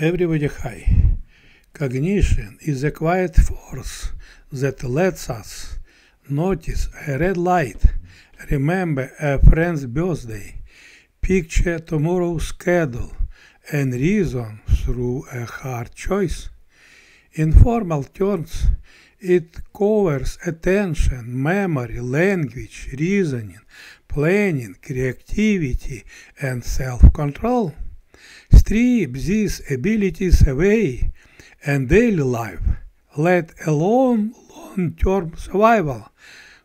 Everybody hi. Cognition is a quiet force that lets us notice a red light, remember a friend's birthday, picture tomorrow's schedule, and reason through a hard choice. In formal terms, it covers attention, memory, language, reasoning, planning, creativity, and self-control. Strip these abilities away, and daily life, let alone long-term survival,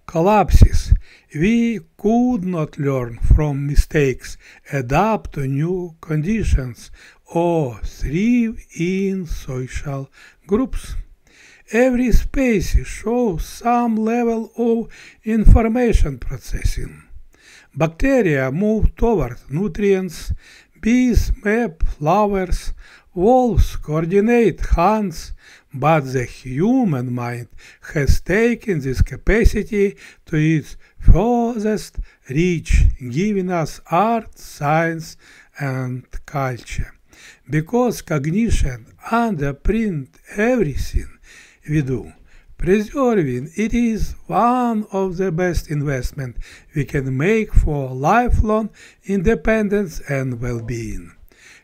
collapses. We could not learn from mistakes, adapt to new conditions, or thrive in social groups. Every species shows some level of information processing. Bacteria move toward nutrients, bees map flowers, wolves coordinate hunts, but the human mind has taken this capacity to its furthest reach, giving us art, science, and culture. Because cognition underpins everything we do, preserving it is one of the best investments we can make for lifelong independence and well-being.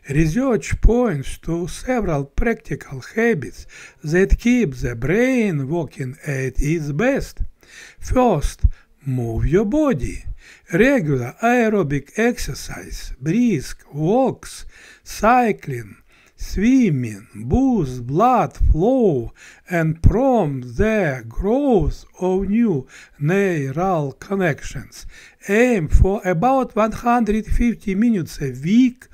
Research points to several practical habits that keep the brain working at its best. First, move your body. Regular aerobic exercise, brisk walks, cycling, swimming boosts blood flow and prompts the growth of new neural connections. Aim for about 150 minutes a week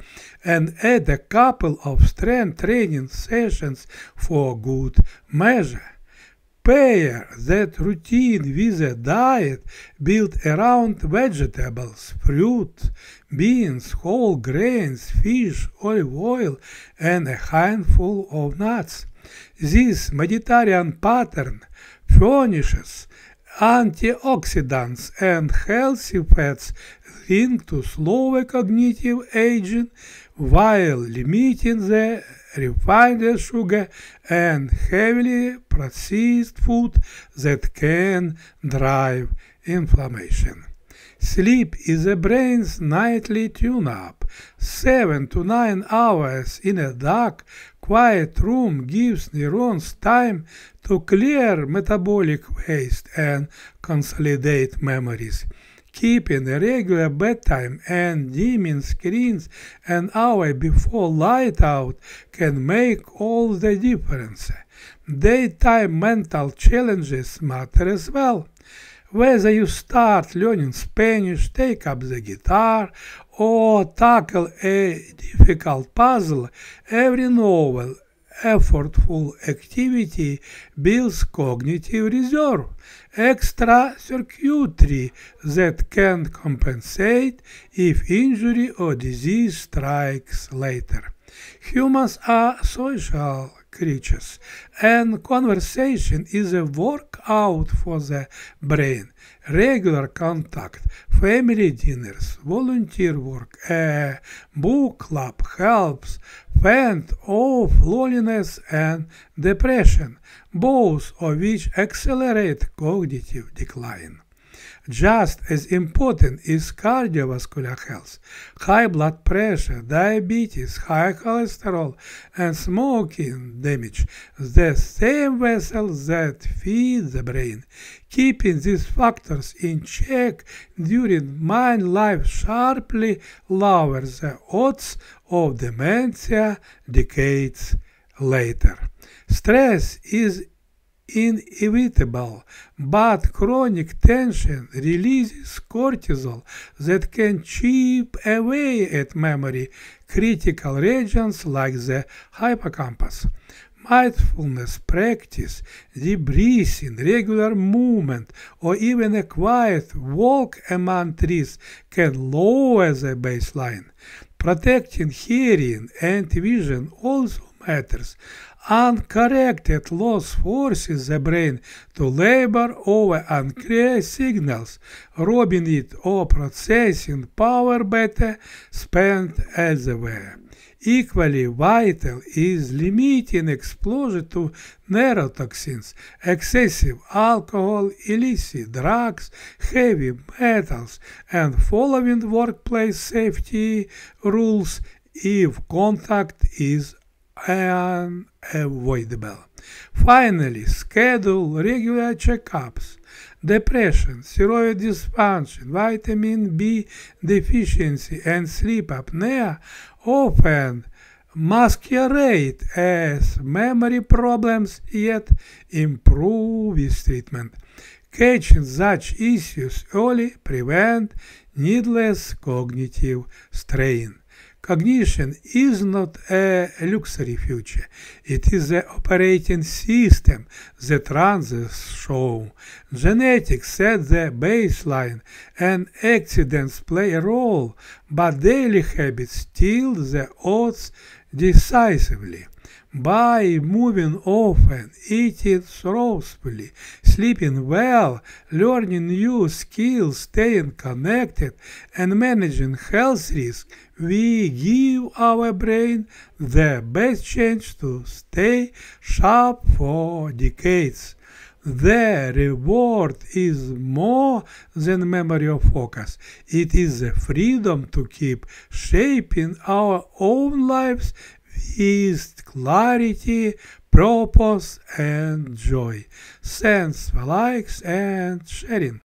and add a couple of strength training sessions for good measure. Pair that routine with a diet built around vegetables, fruit, beans, whole grains, fish, olive oil, and a handful of nuts. This Mediterranean pattern furnishes antioxidants and healthy fats linked to slower cognitive aging while limiting the refined sugar and heavily processed food that can drive inflammation. Sleep is the brain's nightly tune-up. 7 to 9 hours in a dark, quiet room gives neurons time to clear metabolic waste and consolidate memories. Keeping a regular bedtime and dimming screens an hour before light out can make all the difference. Daytime mental challenges matter as well. Whether you start learning Spanish, take up the guitar, or tackle a difficult puzzle, every novel, effortful activity builds cognitive reserve, extra circuitry that can compensate if injury or disease strikes later. Humans are social creatures, and conversation is a workout for the brain. Regular contact, family dinners, volunteer work, a book club helps fend off loneliness and depression, both of which accelerate cognitive decline. Just as important is cardiovascular health. High blood pressure, diabetes, high cholesterol, and smoking damage the same vessels that feed the brain. Keeping these factors in check during mind life sharply lowers the odds of dementia decades later. Stress is inevitable, but chronic tension releases cortisol that can chip away at memory critical regions like the hippocampus. Mindfulness practice, deep breathing, regular movement, or even a quiet walk among trees can lower the baseline. Protecting hearing and vision also matters. Uncorrected loss forces the brain to labor over unclear signals, robbing it of processing power better spent elsewhere. Equally vital is limiting exposure to neurotoxins, excessive alcohol, illicit drugs, heavy metals, and following workplace safety rules if contact is unavoidable. Finally, schedule regular checkups. Depression, thyroid dysfunction, vitamin B deficiency, and sleep apnea often masquerade as memory problems yet improve with treatment. Catching such issues early prevent needless cognitive strain. Cognition is not a luxury feature. It is the operating system that runs the show. Genetics set the baseline and accidents play a role, but daily habits tilt the odds decisively. By moving often, eating thoughtfully, sleeping well, learning new skills, staying connected, and managing health risks, we give our brain the best chance to stay sharp for decades. The reward is more than memory or focus. It is the freedom to keep shaping our own lives with clarity, purpose, and joy. Thanks for likes and sharing.